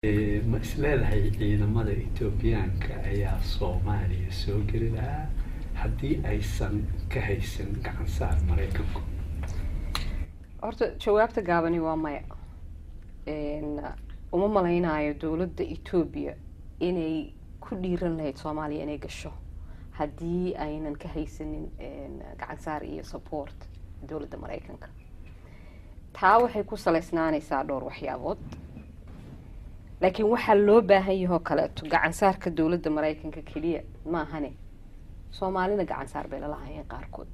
ma isleedahay ciidamada Etoobiyaanka ayaa Soomaaliya soo geli lahaa haddii aysan ka haysan gacan saar Mareykanku? horta jawaabta gaabani waa maya. uma malaynayo dowladda Ethiopia inay ku dhiiran lahayd Soomaaliya inay gasho haddii aynan ka haysanin gacan saar iyo support dowladda Mareykanka. taa waxay ku saleysnaanaysaa dhowr waxyaabood, laakiin waxa loo baahan yahay kale gacan saarka dowladda Mareykanka kaliya ma ahane Soomaalina gacan saar bay lahaayeen qaarkood.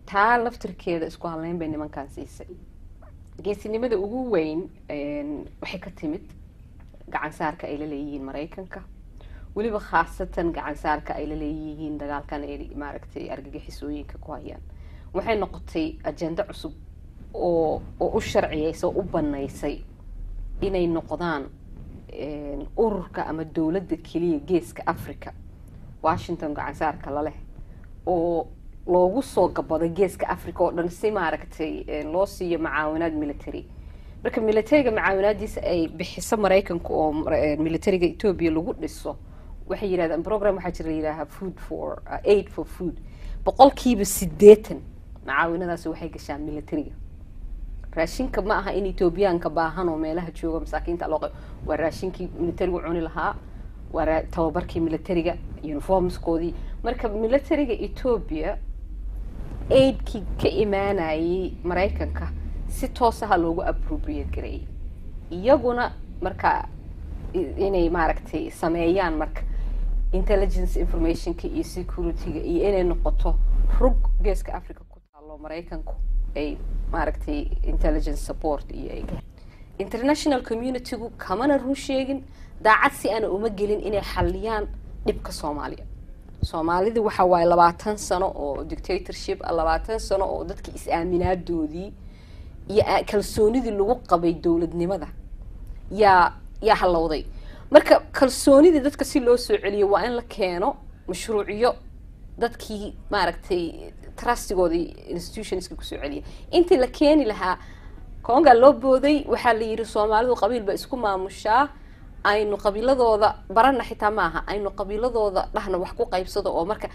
taa laftirkeeda isku haleyn bay nimankan siisay. geesinimada ugu weyn waxay ka timid gacan saarka ay leeyihiin Mareykanka, waliba khaasatan gacan saarka ay leeyihiin dagaalkan ay maaragtay argagixisooyinka ku hayaan. waxay noqotay ajenda cusub oo u sharciyeyso u banaysay inay noqdaan ururka ama dowladda kaliya geeska Afrika Washington gacan saarka la leh oo loogu soo gabado geeska Afrika oo dhan si maaragtay loo siiyo macaawinaad military. marka militariga macaawinaadiisa ay bixiso Mareykanka oo militariga Ethiopia lagu dhiso waxay yiraahdaan program waxa jira yiraahdaa food for aid for food. 80% macaawinadaas waxay gashaan militariga. raashinka ma aha in Ethiopiaanka baahan oo meelaha jooga masaakiinta loo qeyb waa raashinkii militarigu cuni lahaa, waa tababarkii militariga, uniformskoodii. marka militariga Ethiopia aidkii ka imaanayay Mareykanka si toos ah loogu appropriate gareeyay. iyaguna marka inay maaragtay sameeyaan marka intelligence informationka iyo securityga iyo inay noqoto rug geeska Afrika ku taalo Mareykanku ay maaragtay intelligence support iyo international community-gu kamana run sheegin daacad si aan uma gelin inay xaliyaan dhibka Soomaaliya. Soomaalidu waxa waay 20 sano oo dictatorship, 20 sano oo dadkii is-aaminaadoodii iyo kalsoonidii lagu qabay dawladnimada yaa halowday. marka kalsoonidii dadka si loo soo celiyo waa in la keeno mashruuciyo dadkii maaragtay trustigoodii institutionska ku soo celiya. intii la keeni lahaa Konga loo booday waxa la yiri Soomaalidu qabiil ba isku maamushaa, aynu qabiiladooda barana xitaa maaha, aynu qabiiladooda dhahna wax ku qaybsado oo marka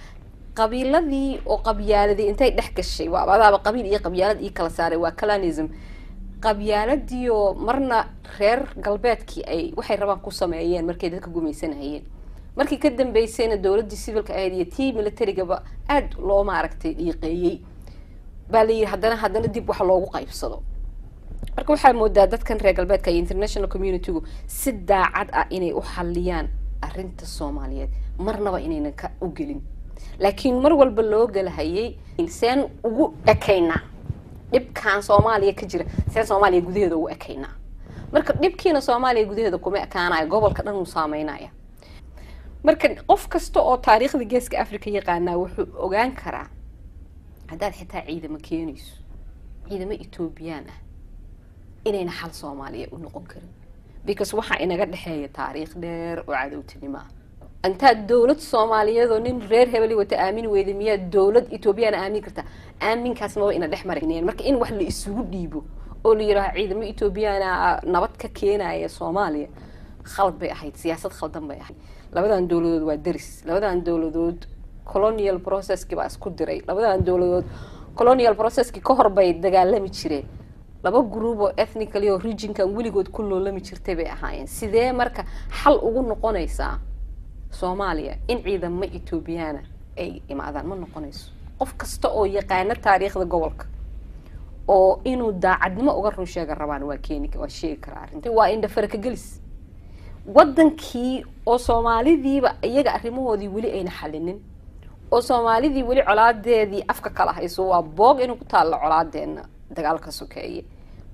qabiiladii oo qabyaaladii intay dhex gashay waa wadaaba qabiil iyo qabyaalad iyo kala saaray waa clanism. qabyaaladii oo marna reer galbeedkii ay waxay rabaan ku sameeyeen markay dadka gumaysanayeen, markii ka dambeysayna dawladda civilka ahayd iyo tii militariga aad loo maaragtay dhiiqeeyay baa la yiri haddana dib wax loogu qaybsado. marka waxay moodaa dadkan reer galbeedka iyo international community-gu si daacad ah inay u xaliyaan arrinta Soomaaliyeed, marnaba inaynan ka u gelin. laakiin mar walba loo galahayay insaan ugu ekayna dhibkan Soomaaliya ka jira, sida Soomaaliya gudaheeda ugu ekayna. marka dhibkiina Soomaaliya gudaheeda kuma ekaanayo, gobolka dhan uu saameynaya. marka qof kasta oo taariikhda geeska Afrika yaqaana wuxuu ogaan karaa haddaad xitaa ciidamo keenayso ciidamo Ethiopian ah inayna xal Soomaaliya u noqon karin, because waxa inaga dhaxeeya taariikh dheer oo cadawtinimo ah. anta dawlad Soomaaliyeed oo nin reer hebeli wata aamin weeyday miyaa dawlad Ethiopian aamin karta? aaminkaas ma ina dhexmarineen. marka in wax la isugu dhiibo oo la yiraahdo ciidamo Ethiopian nabad ka keenaya Soomaaliya khalad bay ahayd, siyaasad khaldan bay ahayd. labadan dawladood waa daris, labadan dawladood colonial process-ki baa isku diray, labadan dawladood colonial process-ki ka hor bay dagaalami jireen. laba group oo ethnically oo region-kan weligood ku loolami jirtay bay ahaayeen. sidee marka xal ugu noqonaysaa Soomaaliya in ciidamo Ethiopian ay imaadaan? ma noqonayso. qof kasta oo yaqaan taariikhda gobolka oo inuu daacadnimo uga run sheega rabaan waa sheegi karaa arrintii waa in dhafarka galis wadankii oo Soomaalidiiba iyaga arrimahoodii wali ayna xalinin oo Soomaalidii wali colaadeedii afka kala hayso waa boog inuu ku taalo colaadeena dagaalka sokeeye.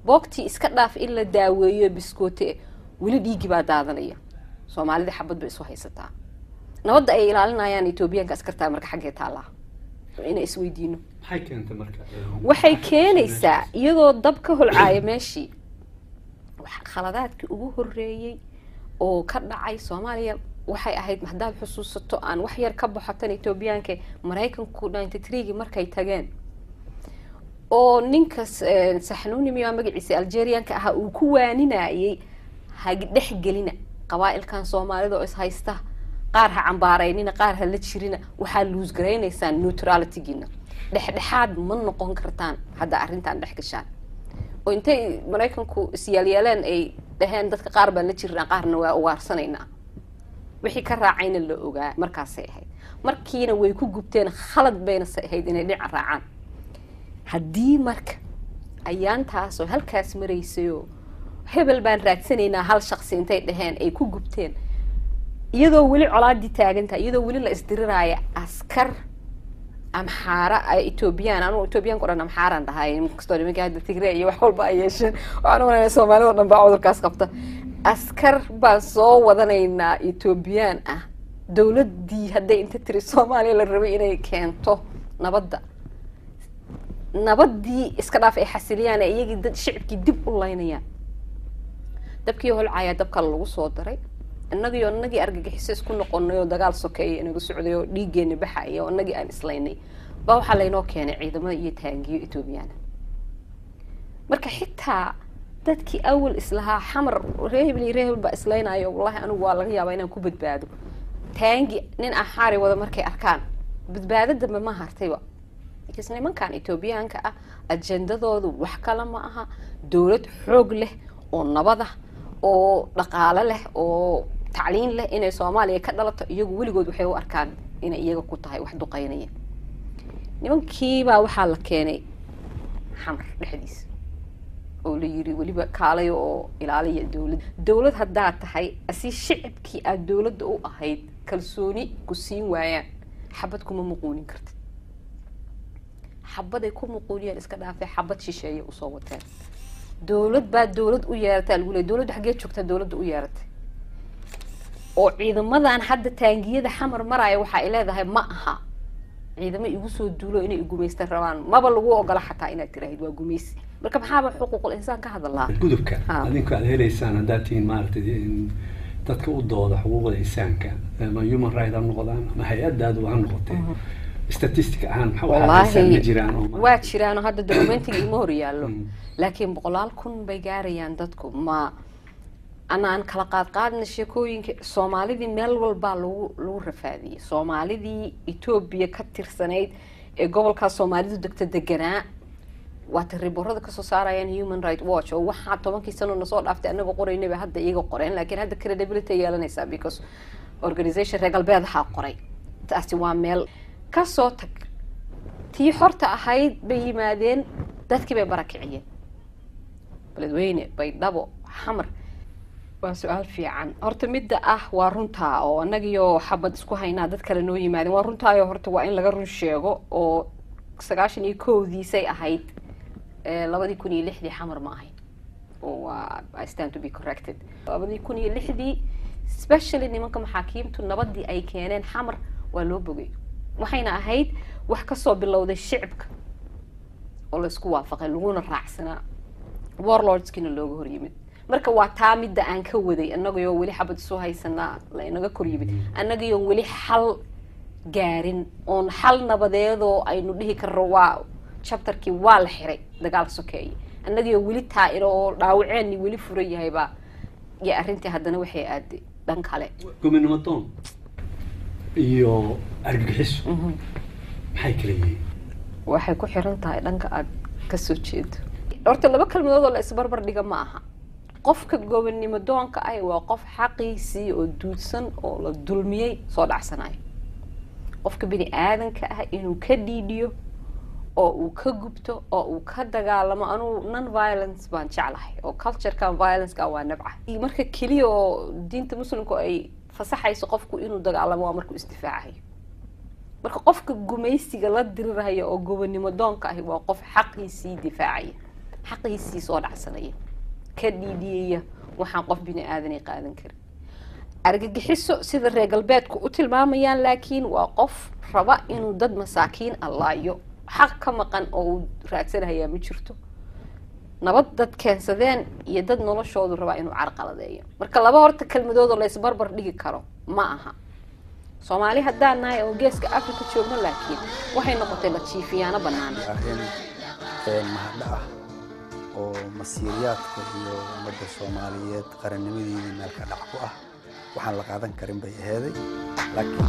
boogtii iska dhaaf in la daaweeyo biskoote wali dhiigi baa daadanaya. Soomaalida xabad bay soo haysataa. nabadda ay ilaalinayaan Ethiopiaanka askarta marka xagee taala inay isweydiino maxay keentay marka waxay keenaysaa iyadoo dab ka holcaaya meeshii. wax khaladaadkii ugu horeeyay oo ka dhacay Soomaaliya waxay ahayd haddaad xusuusato aan wax yar ka baxatan Ethiopiaanka Mareykanku 93 markay tageen oo ninkaas saxnuuni miyaa magaciisa Algerianka aha uu ku waaninayay dhex gelina qabaa'ilkan Soomaalida oo is haysta qaar ha cambaaraynina qaar ha la jirina waxa luus gareynaysan neutrality-gina dhexdhexaad ma noqon kartaan hadda arrintan dhex gashaan oo intay Mareykanku isyeelayeen ay dhaheen dadka qaar baan la jirnaa qaarna waa ugaarsanayna wixii ka raacayna la ogaa markaas ay ahayd markiina way ku gubteen khalad bayna ahayd inay dhinac raacaan haddii marka ayaantaas oo halkaas maraysayo hebel baan raadsanaynaa hal shakhsi intay dhaheen ay ku gubteen iyadoo wali colaadii taaganta iyadoo wali la isdiriraayo askar amxaara ay Ethiopian anu Ethiopian qoran amxaaran dhahay inkastoo nimanka hadda Tigray iyo wax walba ay yeesheen waxaan wanaagsan Soomaalida dhan baa cudurkaas qabta askar baan soo wadanaynaa Ethiopian ah dawladii hadday inta tiri Soomaaliya la rabay inay keento nabadii iska dhaaf ay xasiliyaan iyagii dad shacabkii dib u laynayaan dabkii holcaya dabka lagu soo daray annagii argagixis isku noqonay oo dagaal sokeeyay inagu socday oo dhiigeena baxay oo annagii aan islaynay baa waxa la inoo keenay ciidamada iyo taangiyo Ethiopian marka xitaa dadkii awal islaha xamar reebel ba islaynayo wallahi anigu waa laga yaabaa inaan ku badbaado taangi nin axaari wada markay arkaan badbaadada ma hartayba isna nimankan Ethiopian-ka ah ajendadoodu wax kala ma aha dawlad xoog leh oo nabad ah oo dhaqaale leh oo tacliin leh inay Soomaaliya ka dhalato iyagu waligood waxay u arkaan inay iyaga ku tahay wax duqeynaya nimankii baa waxa la keenay xamar dhexdiis oo la yiri waliba kaalay oo ilaaliya dawlad hadaa tahay asi shacabkii aad dawladda u ahayd kalsooni ku siin waayaan xabad kuma muquunin kartid xabad ay ku muquuniyaan iska dhaafay xabad shisheeye u soo wateen dawlad baa dawlad u yeeratay lagu leeyahay dawladda xagee joogta dawladda u yeeratay oo ciidamadan hadda taangiyada xamar maraya waxa ay leedahay ma aha ciidamo igu soo duulo inay gumeystaan rabaan maba lagu ogola xataa inaad tiraahid waa gumeysi marka maxaa xuquuqul insaan ka hadalaa gudubka adinku aad heleysaan hadaatiin maartay dadka u dooda xuquuqda insaanka ama human rights aan noqdaan ama hay'adaadu aan noqotay statistic ahaan waxa jiraan waa jiraan hadda documentiga ima hor yaallo laakiin 100,000 bay gaarayaan dadku ma anaan kala qaadna sheekooyinka Soomaalidii meel walba lagu rafaadiyay Soomaalidii Ethiopia ka tirsanayd ee gobolka Soomaalidu degta deganaa waa riboorada ka soo saarayaan Human Rights Watch oo waxa 10 sano soo dhaaftay anaga qoraynay hadda iyaga qoreen laakiin hadda credibility yeelanaysa because organization regal beed ha qoray taasi waa meel ka soo tag tii horta ahayd bay yimaadeen dadkii bay barakiciyeen baladweyne bay dhabo xamar waa su'aal fiican horta midda waa runta oo anagiyo xabad isku haynaa dad kale noo yimaadeen waa runta ay horta waa in laga run sheego oo 91diisay ahayd 2006 xamar ma ahayn oo I stand to be corrected 2006 especially nimanka maxaakiimtu nabadii ay keeneen xamar waa loo bogay waxayna ahayd wax ka soo bilowday shacabka oo la isku waafaqay laguna raacsanaa warlordskina looga hor yimid marka waa taa midda aan ka waday anagoo wali xabad soo haysanaa la inaga kor yimid anagoo wali xal gaarin oo xal nabadeedo aynu dhihi karro waa chapterkii waa la xiray dagaal sokeeyay anagoo wali taa inoo dhaawaceen wali furay yahayba ya arintii haddana waxay aaday dhan kale gumino toon iyo argagixis maxay kala yihiin waxay ku xiran tahay dhanka aad ka soo jeedo horta laba kalmadood oo la isbarbar dhiga ma aha qofka gobonnimo doonka ay waa qof xaqiisii oo duudsan oo la dulmiyay soo dhacsanayo qofka bini aadanka ah inuu ka dhiidiyo oo uu ka gubto oo uu ka dagaalamo anu non violence baan jeclahay oo culture ka violence ka waa nabca marka kaliya oo diinta muslimku ay fasaxayso qofku inuu dagaalamo waa markuu isdifaacayo marka qofka gumeysiga la dirirayo oo gobonnimo doonka ah waa qof xaqiisii difaacaya xaqiisii soo dhacsanaya ka dhiidiyaya waxaan qof bini aadan qaadan karin argagixiso sida reer galbeedku u tilmaamayaan laakiin waa qof raba inuu dad masaakiin allaayo xaq ka maqan oo raadsanayaa ma jirto nabad dad keensadeen iyo dad noloshoodu raba inuu carqaladeeyo marka laba horta kalmadood oo la isbarbar dhigi karo ma aha Soomaali haddaan nahay oo geeska Afrika joogno laakiin waxay noqotay la jiifiyaana banaan oo masiiriyaadka iyo ummadda Soomaaliyeed qarannimadeedii meel ka dhac ku ah waxaan la qaadan karin bay aheeday laakiin